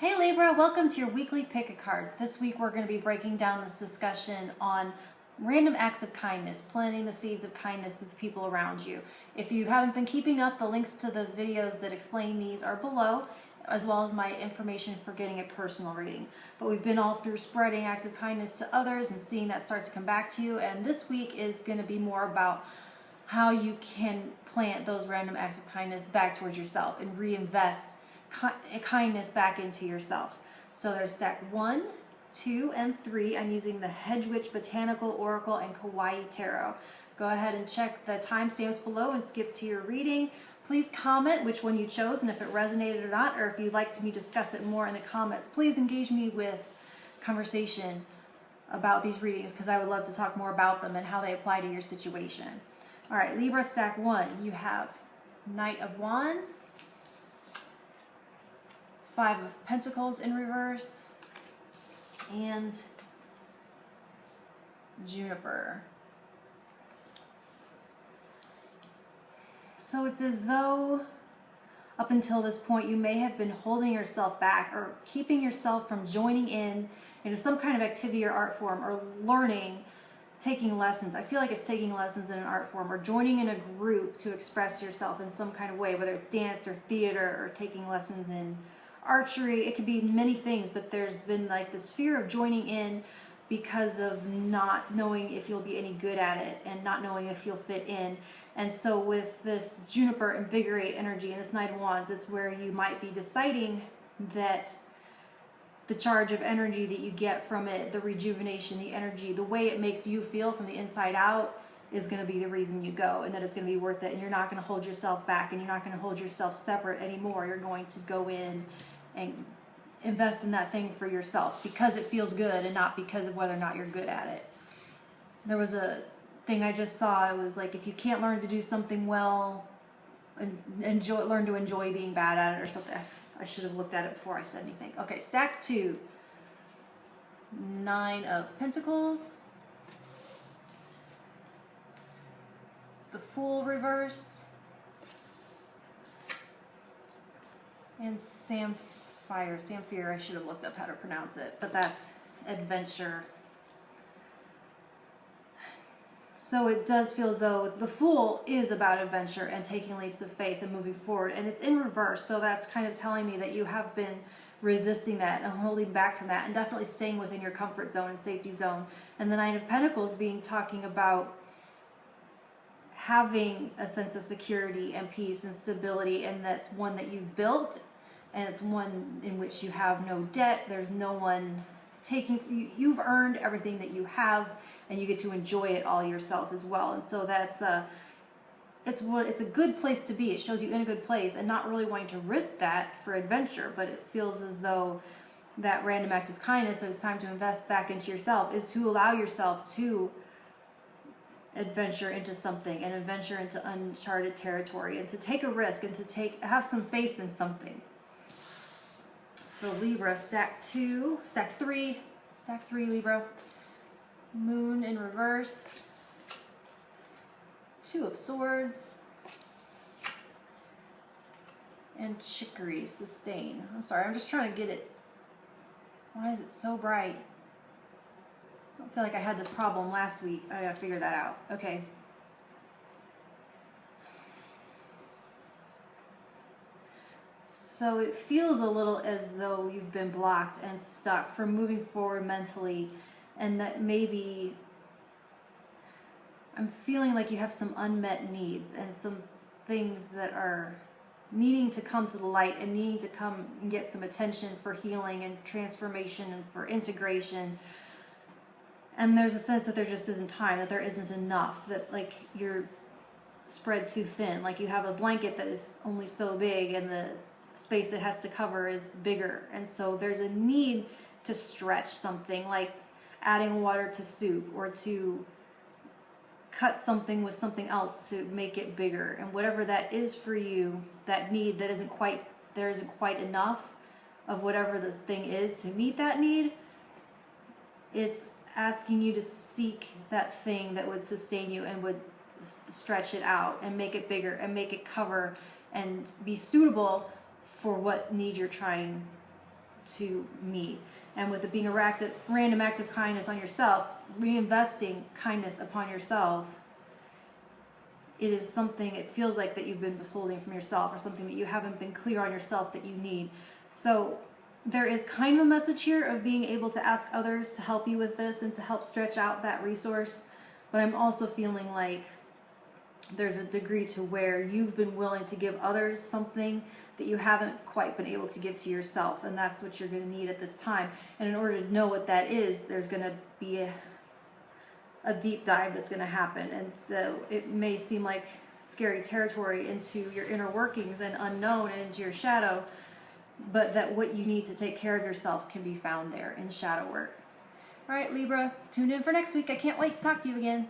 Hey Libra, welcome to your weekly pick a card. This week we're going to be breaking down this discussion on random acts of kindness, planting the seeds of kindness with people around you. If you haven't been keeping up, the links to the videos that explain these are below, as well as my information for getting a personal reading. But we've been all through spreading acts of kindness to others and seeing that start to come back to you, and this week is going to be more about how you can plant those random acts of kindness back towards yourself and reinvest kindness back into yourself. So there's stack 1, 2, and 3. I'm using the Hedgewitch, Botanical, Oracle, and Kawaii Tarot. Go ahead and check the timestamps below and skip to your reading. Please comment which one you chose and if it resonated or not, or if you'd like me to discuss it more in the comments. Please engage me with conversation about these readings because I would love to talk more about them and how they apply to your situation. All right, Libra, stack 1. You have Knight of Wands, 5 of Pentacles in reverse, and Juniper. So it's as though up until this point you may have been holding yourself back or keeping yourself from joining in into some kind of activity or art form or learning, taking lessons. I feel like it's taking lessons in an art form or joining in a group to express yourself in some kind of way, whether it's dance or theater or taking lessons in archery. It could be many things, but there's been like this fear of joining in because of not knowing if you'll be any good at it and not knowing if you'll fit in. And so with this Juniper, Invigorate energy and this Knight of Wands, it's where you might be deciding that the charge of energy that you get from it, the rejuvenation, the energy, the way it makes you feel from the inside out is going to be the reason you go, and that it's going to be worth it, and you're not going to hold yourself back and you're not going to hold yourself separate anymore. You're going to go in and invest in that thing for yourself because it feels good and not because of whether or not you're good at it. There was a thing I just saw. It was like, if you can't learn to do something well, learn to enjoy being bad at it or something. I should have looked at it before I said anything. Okay, stack 2. 9 of Pentacles. The Fool reversed. And Samphire, I should have looked up how to pronounce it, but that's adventure. So it does feel as though the Fool is about adventure and taking leaps of faith and moving forward, and it's in reverse, so that's kind of telling me that you have been resisting that and holding back from that and definitely staying within your comfort zone and safety zone. And the Nine of Pentacles being talking about having a sense of security and peace and stability, and that's one that you've built, and it's one in which you have no debt. There's no one taking, you've earned everything that you have, and you get to enjoy it all yourself as well. And so that's it's a good place to be. It shows you in a good place and not really wanting to risk that for adventure, but it feels as though that random act of kindness that it's time to invest back into yourself is to allow yourself to adventure into something and adventure into uncharted territory and to take a risk and to have some faith in something. So Libra, stack 3 Libra. Moon in reverse. 2 of Swords. And Chicory, Sustain. I'm sorry, I'm just trying to get it. Why is it so bright? I don't feel like I had this problem last week. I gotta figure that out. Okay. So it feels a little as though you've been blocked and stuck from moving forward mentally, and that maybe I'm feeling like you have some unmet needs and some things that are needing to come to the light and needing to come and get some attention for healing and transformation and for integration. And there's a sense that there just isn't time, that there isn't enough, that like you're spread too thin, like you have a blanket that is only so big and the space it has to cover is bigger. And so there's a need to stretch something, like adding water to soup or to cut something with something else to make it bigger. And whatever that is for you, that need that there isn't quite enough of whatever the thing is to meet that need, it's asking you to seek that thing that would sustain you and would stretch it out and make it bigger and make it cover and be suitable for what need you're trying to meet. And with it being a random act of kindness on yourself, reinvesting kindness upon yourself, it is something, it feels like that you've been withholding from yourself, or something that you haven't been clear on yourself that you need. So there is kind of a message here of being able to ask others to help you with this and to help stretch out that resource. But I'm also feeling like there's a degree to where you've been willing to give others something that you haven't quite been able to give to yourself, and that's what you're going to need at this time. And in order to know what that is, there's going to be a deep dive that's going to happen. And so it may seem like scary territory into your inner workings and unknown and into your shadow, but that what you need to take care of yourself can be found there in shadow work. All right, Libra, tune in for next week. I can't wait to talk to you again.